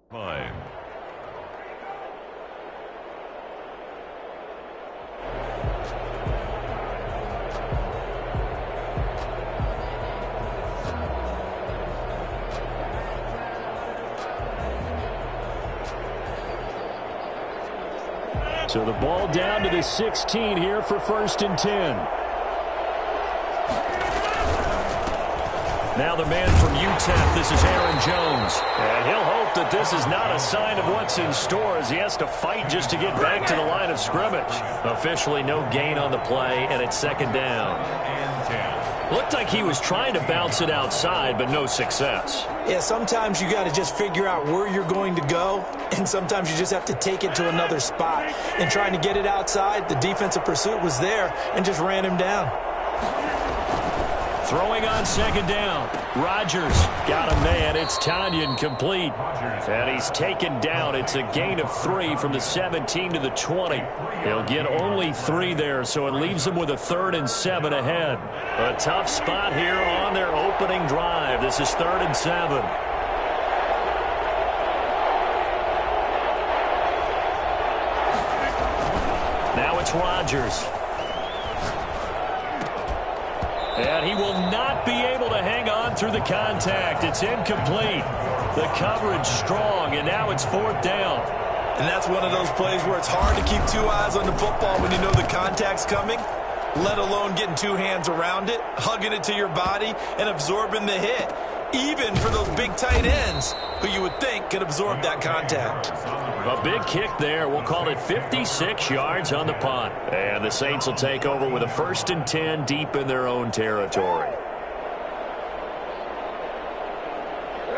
Fine. So the ball down to the 16 here for 1st and 10. Now the man from UTEP, this is Aaron Jones. And he'll hope that this is not a sign of what's in store as he has to fight just to get back to the line of scrimmage. Officially no gain on the play, and it's 2nd down. Looked like he was trying to bounce it outside, but no success. Yeah, sometimes you got to just figure out where you're going to go, and sometimes you just have to take it to another spot. And trying to get it outside, the defensive pursuit was there and just ran him down. Throwing on 2nd down. Rodgers got a man. It's Tanyan complete. And he's taken down. It's a gain of 3 from the 17 to the 20. He'll get only 3 there, so it leaves him with a 3rd and 7 ahead. A tough spot here on their opening drive. This is 3rd and 7. Now it's Rodgers. And he will not be able to hang on through the contact. It's incomplete. The coverage strong, and now it's 4th down. And that's one of those plays where it's hard to keep 2 eyes on the football when you know the contact's coming, let alone getting 2 hands around it, hugging it to your body, and absorbing the hit, even for those big tight ends who you would think could absorb that contact. A big kick there. We'll call it 56 yards on the punt. And the Saints will take over with a 1st and 10 deep in their own territory.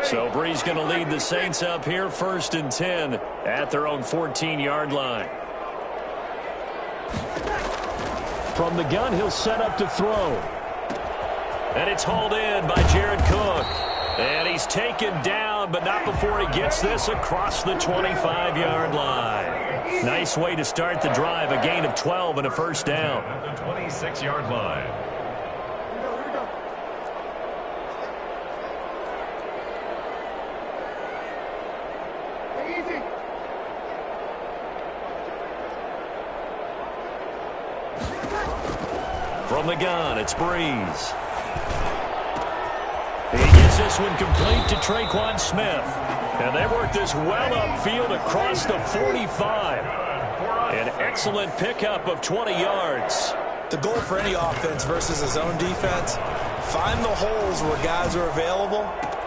So Bree's going to lead the Saints up here, 1st and 10 at their own 14-yard line. From the gun, he'll set up to throw. And it's hauled in by Jared Cook. And he's taken down, but not before he gets this across the 25-yard line. Nice way to start the drive, a gain of 12 and a 1st down. At the 26-yard line. From the gun, it's Breeze. He gets this one complete to Traquan Smith. And they work this well upfield across the 45. An excellent pickup of 20 yards. The goal for any offense versus a zone defense, find the holes where guys are available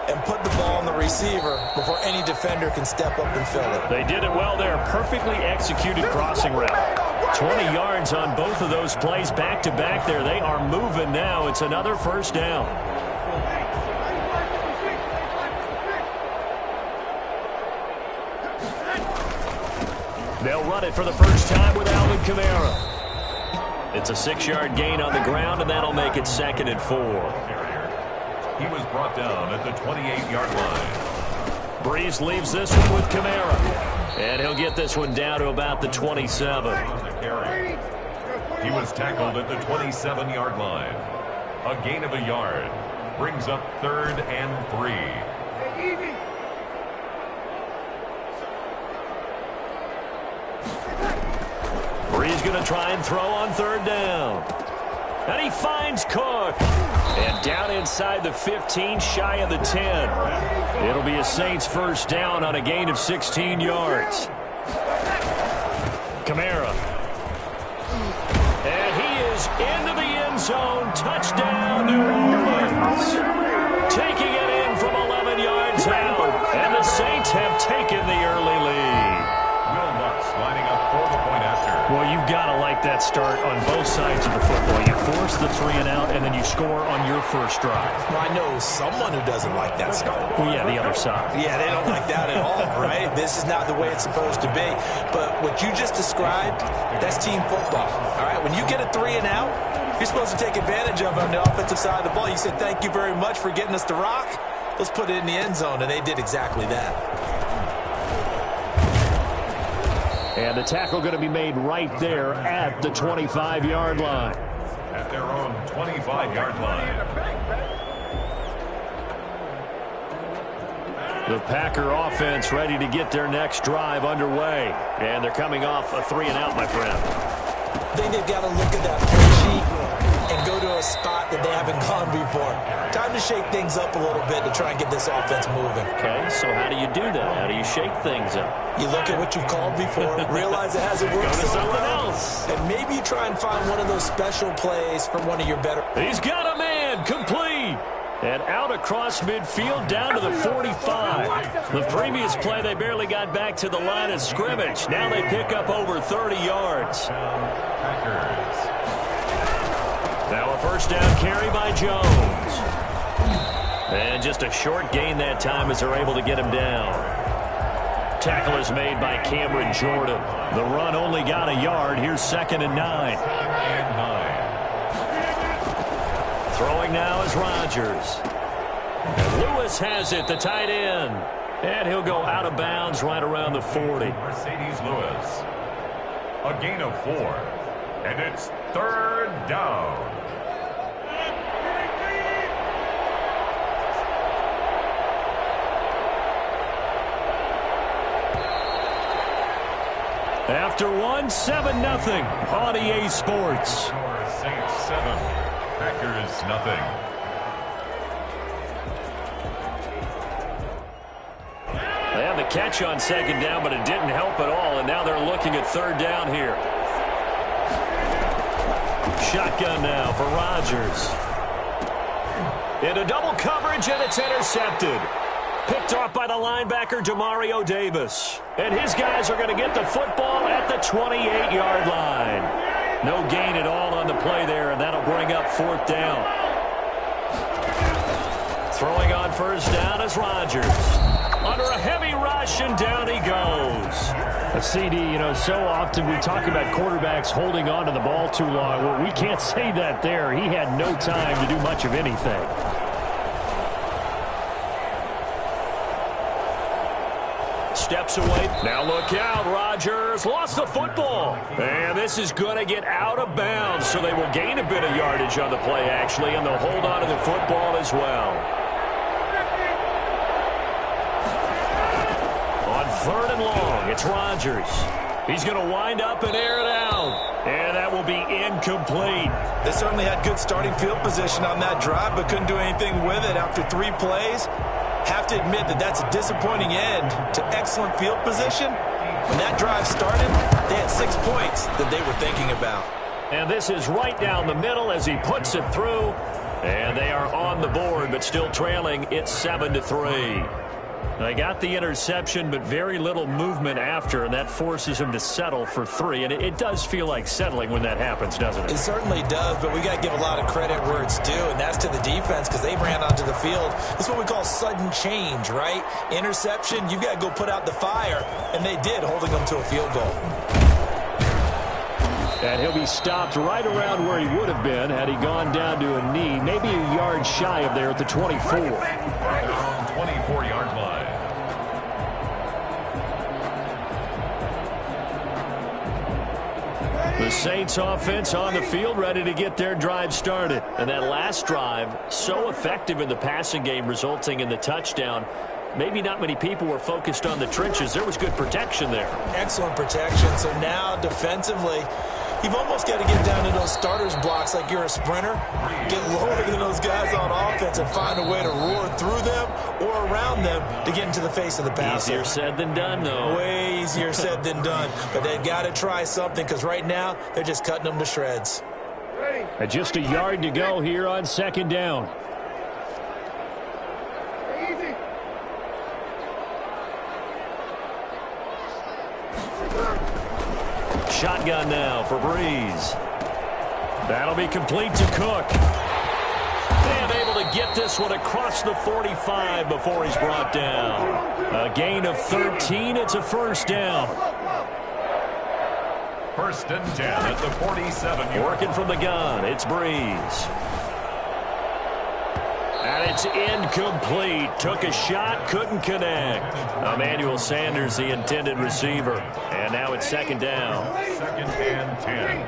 and put the ball on the receiver before any defender can step up and fill it. They did it well there. Perfectly executed crossing route. 20 yards on both of those plays back-to-back there. They are moving now. It's another 1st down. They'll run it for the first time with Alvin Kamara. It's a 6-yard gain on the ground, and that'll make it 2nd and 4. He was brought down at the 28-yard line. Breeze leaves this one with Kamara. And he'll get this one down to about the 27. He was tackled at the 27-yard line. A gain of a yard. Brings up 3rd and 3. Breeze going to try and throw on 3rd down. And he finds Cook. And down inside the 15, shy of the 10. It'll be a Saints 1st down on a gain of 16 yards. Kamara. And he is into the end zone. Touchdown, New Orleans. Taking it in from 11 yards out. And the Saints have taken the early lead. Will Lutz lining up for the point after. Well, you've got to like that start on both sides of the football. You force the 3 and out, and then you score on your first drive. Well, I know someone who doesn't like that start. Well, yeah, the other side. Yeah, they don't like that at all, right? This is not the way it's supposed to be. But what you just described, that's team football, all right? When you get a 3 and out, you're supposed to take advantage of it on the offensive side of the ball. You said, thank you very much for getting us to rock. Let's put it in the end zone, and they did exactly that. And the tackle going to be made right there at the 25-yard line. At their own 25-yard line. The Packer offense ready to get their next drive underway. And they're coming off a 3-and-out, my friend. I think they've got to look at that play sheet and go to a spot that they haven't gone before. Time to shake things up a little bit to try and get this offense moving. Okay, so how do you do that? How do you shake things up? You look at what you've called before, realize it hasn't worked Go to so something well, else. and maybe you try and find one of those special plays from one of your better. He's got a man, complete. And out across midfield, down to the 45. The previous play, they barely got back to the line of scrimmage. Now they pick up over 30 yards. Now a first down carry by Jones. And just a short gain that time as they're able to get him down. Tackle is made by Cameron Jordan. The run only got a yard. Here's 2nd and 9. Throwing now is Rodgers. And Lewis has it, the tight end. And he'll go out of bounds right around the 40. Mercedes Lewis. A gain of 4. And it's 3rd down. After 7-0 on EA Sports. Saints 7. Packers nothing. They had the catch on 2nd down, but it didn't help at all, and now they're looking at 3rd down here. Shotgun now for Rodgers. Into double coverage, and it's intercepted. Picked off by the linebacker, Demario Davis. And his guys are going to get the football at the 28-yard line. No gain at all on the play there, and that'll bring up 4th down. Throwing on 1st down is Rodgers. Under a heavy rush, and down he goes. A CD, so often we talk about quarterbacks holding on to the ball too long. Well, we can't say that there. He had no time to do much of anything. Steps away. Now look out. Rodgers lost the football. And this is going to get out of bounds, so they will gain a bit of yardage on the play, actually, and they'll hold on to the football as well. On 3rd and long, it's Rodgers. He's going to wind up and air it out. And that will be incomplete. They certainly had good starting field position on that drive, but couldn't do anything with it after 3 plays. Have to admit that that's a disappointing end to excellent field position. When that drive started, they had 6 points that they were thinking about. And this is right down the middle as he puts it through. And they are on the board, but still trailing. It's 7-3. They got the interception, but very little movement after, and that forces him to settle for 3. And it does feel like settling when that happens, doesn't it? It certainly does, but we got to give a lot of credit where it's due, and that's to the defense because they ran onto the field. This is what we call sudden change, right? Interception, you've got to go put out the fire, and they did, holding them to a field goal. And he'll be stopped right around where he would have been had he gone down to a knee, maybe a yard shy of there at the 24. 24-yard line. The Saints offense on the field, ready to get their drive started. And that last drive, so effective in the passing game, resulting in the touchdown. Maybe not many people were focused on the trenches. There was good protection there. Excellent protection. So now defensively, you've almost got to get down to those starters blocks like you're a sprinter. Get lower than those guys on offense and find a way to roar through them or around them to get into the face of the passer. Easier said than done, though. Way easier said than done. But they've got to try something because right now they're just cutting them to shreds. And just a yard to go here on 2nd down. Shotgun now for Breeze. That'll be complete to Cook. And able to get this one across the 45 before he's brought down. A gain of 13. It's a 1st down. 1st and 10 at the 47. Working from the gun. It's Breeze. And it's incomplete. Took a shot, couldn't connect. Emmanuel Sanders, the intended receiver. And now it's 2nd down. 2nd and 10.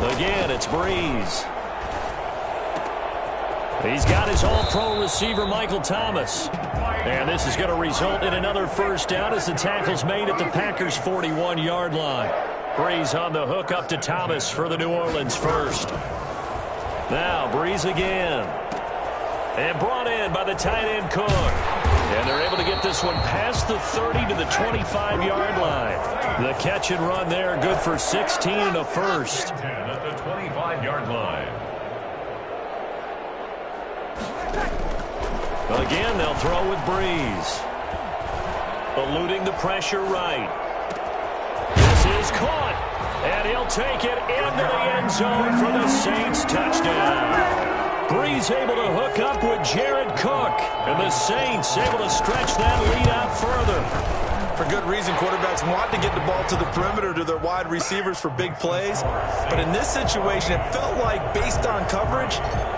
Again, it's Breeze. He's got his all-pro receiver, Michael Thomas. And this is going to result in another first down as the tackle's made at the Packers' 41-yard line. Breeze on the hook up to Thomas for the New Orleans first. Now Breeze again. And brought in by the tight end Cook. And they're able to get this one past the 30 to the 25-yard line. The catch and run there, good for 16 and a first. At the 25-yard line. Again, they'll throw with Breeze. Eluding the pressure right. This is caught. And he'll take it into the end zone for the Saints touchdown. Breeze able to hook up with Jared Cook. And the Saints able to stretch that lead out further. For good reason, quarterbacks want to get the ball to the perimeter to their wide receivers for big plays. But in this situation, it felt like, based on coverage,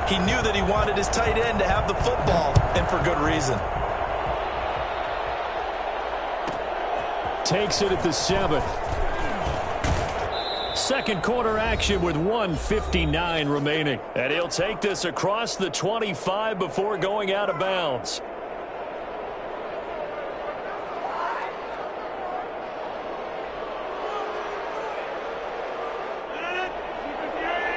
he knew that he wanted his tight end to have the football, and for good reason. Takes it at the 7. Second quarter action with 1:59 remaining. And he'll take this across the 25 before going out of bounds.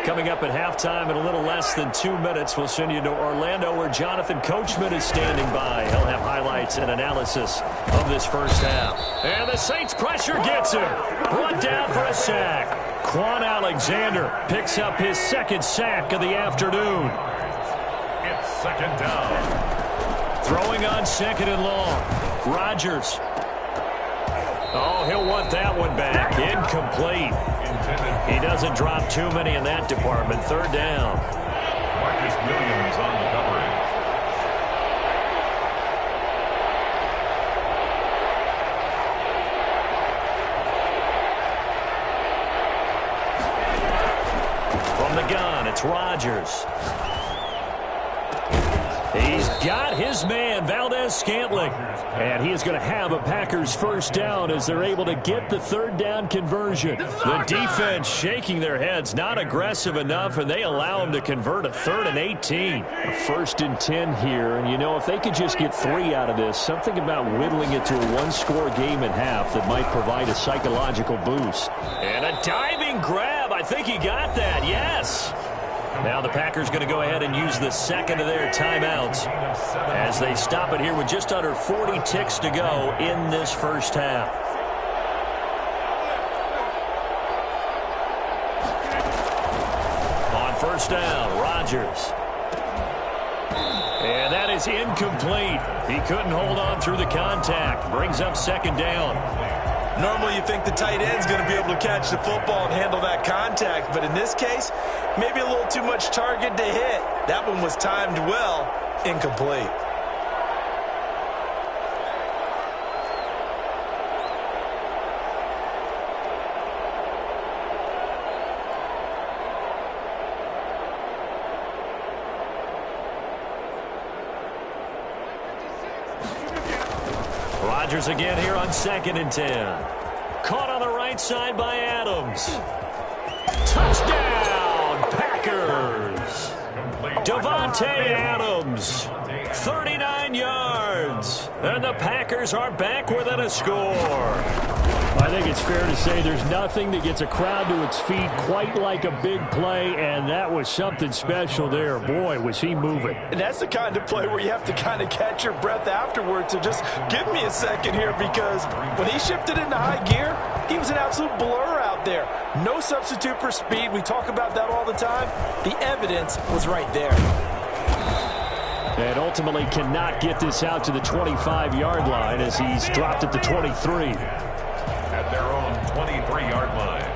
Coming up at halftime in a little less than 2 minutes, we'll send you to Orlando where Jonathan Coachman is standing by. He'll have highlights and analysis of this first half. And the Saints pressure gets him. Brought down for a sack. Quan Alexander picks up his second sack of the afternoon. It's second down. Throwing on second and long. Rodgers. Oh, he'll want that one back. Incomplete. He doesn't drop too many in that department. Third down. Marcus Williams on the coverage. From the gun, it's Rodgers. He's got his man, Valdez-Scantling. And he is going to have a Packers first down as they're able to get the third down conversion. The defense shaking their heads, not aggressive enough, and they allow him to convert a 3rd and 18. A 1st and 10 here, and you know, if they could just get 3 out of this, something about whittling it to a one-score game at half that might provide a psychological boost. And a diving grab. I think he got that, yes. Now the Packers going to go ahead and use the second of their timeouts as they stop it here with just under 40 ticks to go in this first half. On first down, Rodgers. And that is incomplete. He couldn't hold on through the contact. Brings up second down. Normally you think the tight end's going to be able to catch the football and handle that contact, but in this case, maybe a little too much target to hit. That one was timed well, incomplete. Rodgers again here on 2nd and 10. Caught on the right side by Adams. Touchdown, Packers. Davante Adams, 39 yards. And the Packers are back within a score. I think it's fair to say there's nothing that gets a crowd to its feet quite like a big play, and that was something special there. Boy, was he moving. And that's the kind of play where you have to kind of catch your breath afterwards. So just give me a second here, because when he shifted into high gear, he was an absolute blur out there. No substitute for speed. We talk about that all the time. The evidence was right there. And ultimately cannot get this out to the 25-yard line as he's dropped at the 23. At their own 23-yard line.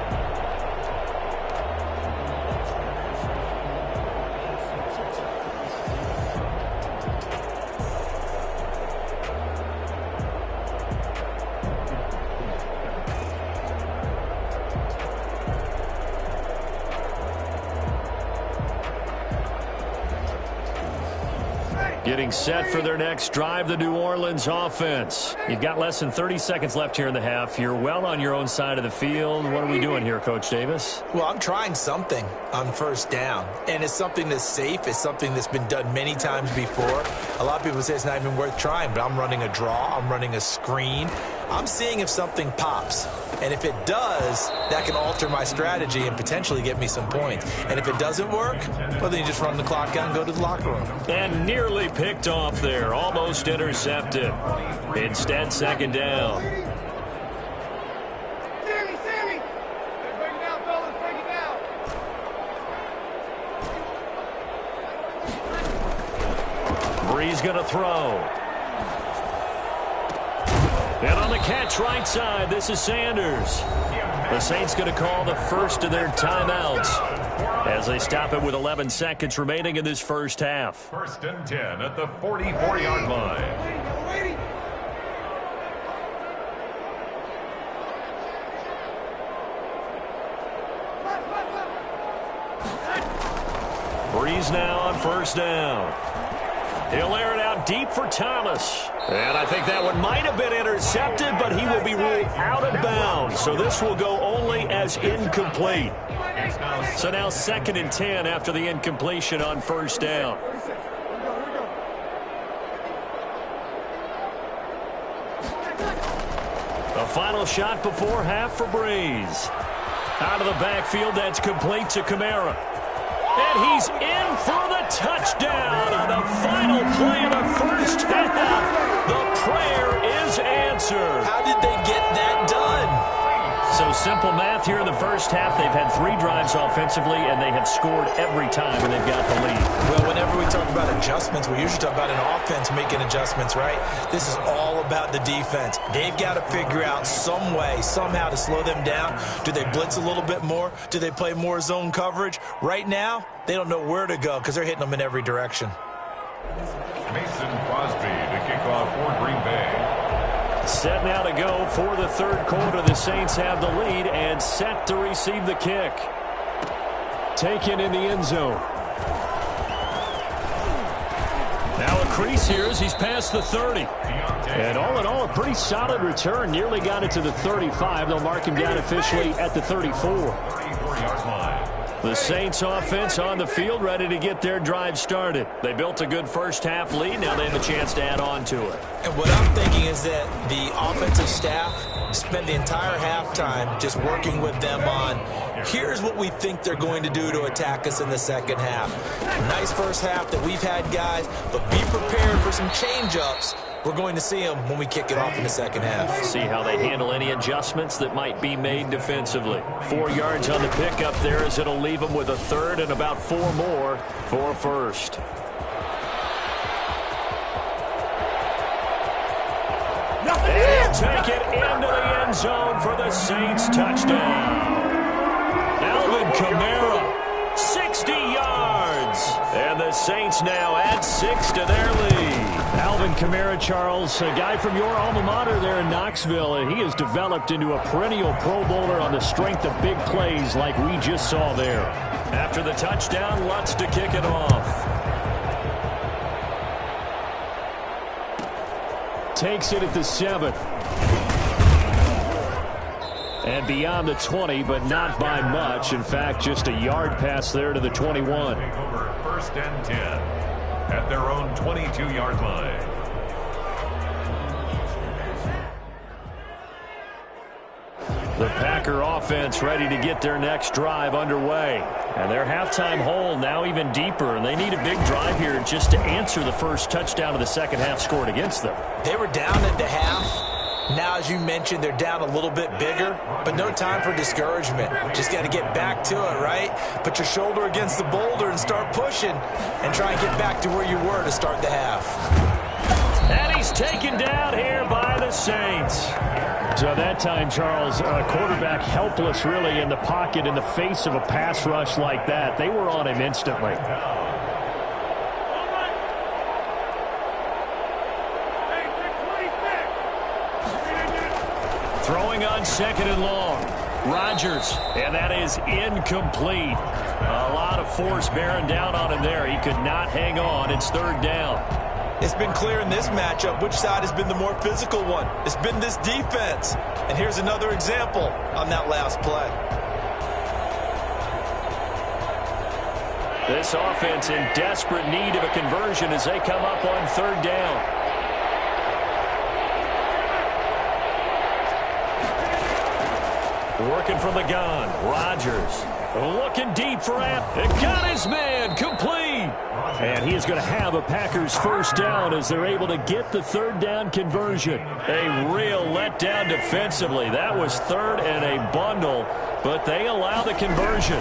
Getting set for their next drive, the New Orleans offense. You've got less than 30 seconds left here in the half. You're well on your own side of the field. What are we doing here, Coach Davis? Well, I'm trying something on first down, and it's something that's safe. It's something that's been done many times before. A lot of people say it's not even worth trying, but I'm running a draw. I'm running a screen. I'm seeing if something pops, and if it does, that can alter my strategy and potentially get me some points. And if it doesn't work, well, then you just run the clock out and go to the locker room. And nearly picked off there, almost intercepted. Instead, second down. Sammy! Break it down, fellas, break it down. Bree's going to throw. And on the catch right side, this is Sanders. The Saints going to call the first of their timeouts as they stop it with 11 seconds remaining in this first half. First and 10 at the 44-yard line. Breeze now on first down. He'll air it out deep for Thomas. And I think that one might have been intercepted, but he will be ruled out of bounds. So this will go only as incomplete. So now second and 10 after the incompletion on first down. A final shot before half for Breeze. Out of the backfield, that's complete to Kamara. And he's in for the touchdown on the final play of the first half. The prayer is answered. How did they get that done? So simple math here in the first half. They've had 3 drives offensively, and they have scored every time, and they've got the lead. Well, whenever we talk about adjustments, we usually talk about an offense making adjustments, right? This is all about the defense. They've got to figure out some way, somehow to slow them down. Do they blitz a little bit more? Do they play more zone coverage? Right now, they don't know where to go because they're hitting them in every direction. Mason Crosby to kick off for Green Bay. Set now to go for the third quarter. The Saints have the lead and set to receive the kick. Taken in the end zone. Now a crease here as he's past the 30. And all in all, a pretty solid return. Nearly got it to the 35. They'll mark him down officially at the 34. 34-yard line. The Saints offense on the field, ready to get their drive started. They built a good first half lead. Now they have a chance to add on to it. And what I'm thinking is that the offensive staff spend the entire halftime just working with them on, here's what we think they're going to do to attack us in the second half. Nice first half that we've had, guys, but be prepared for some change-ups. We're going to see them when we kick it off in the second half. See how they handle any adjustments that might be made defensively. 4 yards on the pickup there as it'll leave them with a third and about 4 more for first. And take it into the end zone for the Saints touchdown. Alvin Kamara, 60 yards. And the Saints now add 6 to their lead. Alvin Kamara, Charles, a guy from your alma mater there in Knoxville, and he has developed into a perennial Pro Bowler on the strength of big plays like we just saw there. After the touchdown, Lutz to kick it off. Takes it at the 7. And beyond the 20, but not by much. In fact, just a yard pass there to the 21. Over first and 10 at their own 22-yard line. The Packer offense ready to get their next drive underway. And their halftime hole now even deeper, and they need a big drive here just to answer the first touchdown of the second half scored against them. They were down at the half. Now, as you mentioned, they're down a little bit bigger, but no time for discouragement. Just got to get back to it, right? Put your shoulder against the boulder and start pushing and try and get back to where you were to start the half. And he's taken down here by the Saints. So that time, Charles, a quarterback helpless really in the pocket in the face of a pass rush like that. They were on him instantly. Throwing on second and long. Rodgers, and that is incomplete. A lot of force bearing down on him there. He could not hang on. It's third down. It's been clear in this matchup which side has been the more physical one. It's been this defense. And here's another example on that last play. This offense in desperate need of a conversion as they come up on third down. Working from the gun, Rodgers. Looking deep for It got his man complete. And he is going to have a Packers first down as they're able to get the third down conversion. A real letdown defensively. That was third and a bundle, but they allow the conversion.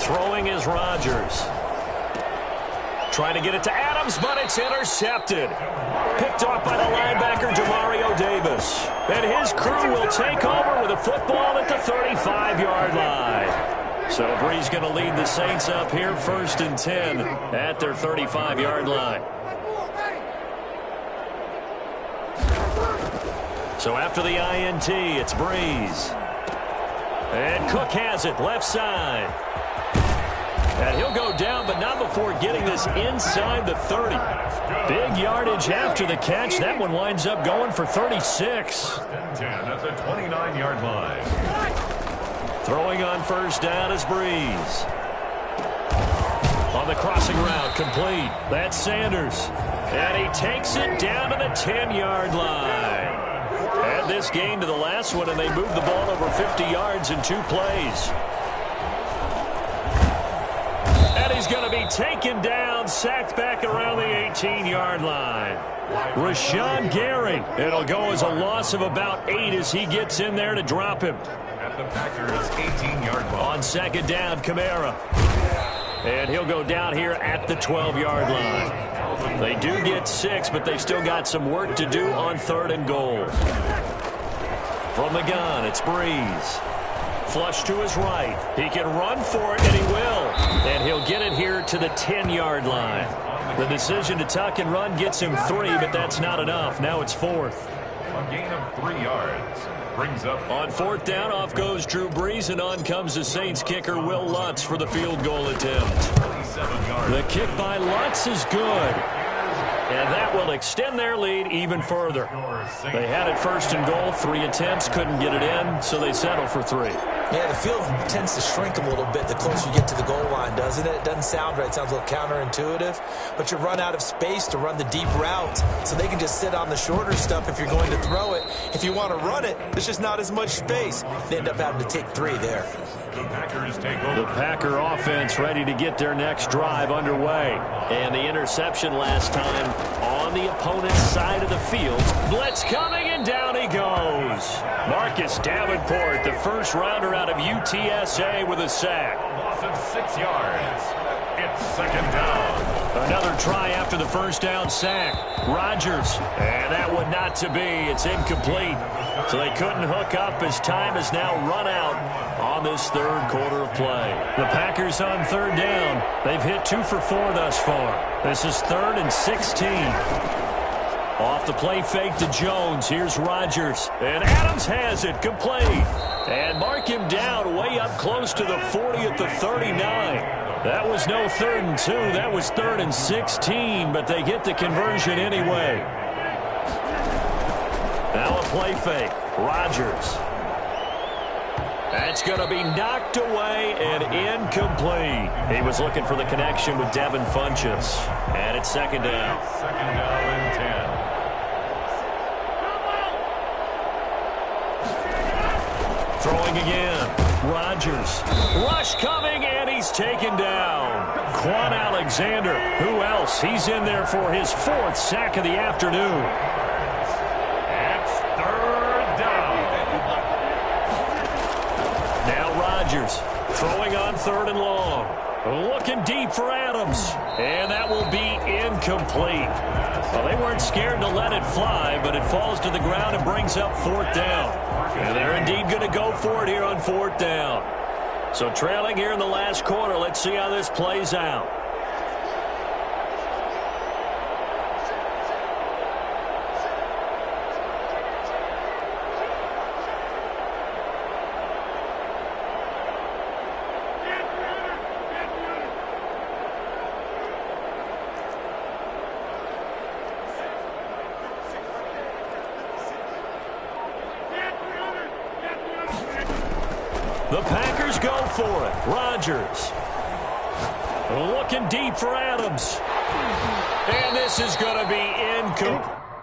Throwing is Rodgers. Trying to get it to Adams, but it's intercepted. Picked off by the linebacker, Demario Davis. And his crew will take over with a football at the 35-yard line. So Bree's going to lead the Saints up here 1st and 10 at their 35-yard line. So after the INT, it's Breeze. And Cook has it, left side. And he'll go down, but not before getting this inside the 30. Big yardage after the catch. That one winds up going for 36. 10 at the 29-yard line. Throwing on first down is Breeze. On the crossing route, complete. That's Sanders. And he takes it down to the 10-yard line. Add this game to the last one, and they moved the ball over 50 yards in 2 plays. And he's going to be taken down, sacked back around the 18-yard line. Rashawn Gary. It'll go as a loss of about 8 as he gets in there to drop him. At the Packers' 18-yard line. On second down, Kamara. And he'll go down here at the 12-yard line. They do get 6, but they've still got some work to do on 3rd and goal. From the gun, it's Breeze. Flush to his right. He can run for it, and he will. And he'll get it here to the 10-yard line. The decision to tuck and run gets him 3, but that's not enough. Now it's 4th. A gain of 3 yards. Brings up on 4th down, off goes Drew Brees, and on comes the Saints kicker, Will Lutz, for the field goal attempt. 27 yards. The kick by Lutz is good. And that will extend their lead even further. They had it 1st and goal, 3 attempts, couldn't get it in, so they settle for 3. Yeah, the field tends to shrink a little bit the closer you get to the goal line, doesn't it? It doesn't sound right. It sounds a little counterintuitive. But you run out of space to run the deep route, so they can just sit on the shorter stuff if you're going to throw it. If you want to run it, there's just not as much space. They end up having to take 3 there. The Packers take over. The Packer offense ready to get their next drive underway. And the interception last time on the opponent's side of the field. Blitz coming, and down he goes. Marcus Davenport, the first rounder out of UTSA, with a sack. Loss of 6 yards. It's 2nd down. Another try after the first down sack. Rodgers. And that one not to be. It's incomplete. So they couldn't hook up as time has now run out on this 3rd quarter of play. The Packers on 3rd down. They've hit 2 for 4 thus far. This is 3rd and 16. Off the play fake to Jones. Here's Rodgers. And Adams has it complete. And mark him down way up close to the 40 at the 39. That was no 3rd and 2. That was 3rd and 16, but they get the conversion anyway. Now a play fake. Rodgers. That's going to be knocked away and incomplete. He was looking for the connection with Devin Funchess. And it's 2nd down. 2nd down and 10. Throwing again. Rodgers. Rush coming, and he's taken down. Quan Alexander. Who else? He's in there for his 4th sack of the afternoon. It's 3rd down. Now Rodgers throwing on 3rd and long. Looking deep for Adams. And that will be incomplete. Well, they weren't scared to let it fly, but it falls to the ground and brings up 4th down. And they're indeed going to go for it here on 4th down. So trailing here in the last quarter, let's see how this plays out. The Packers go for it. Rodgers. Looking deep for Adams. And this is going to be incomplete.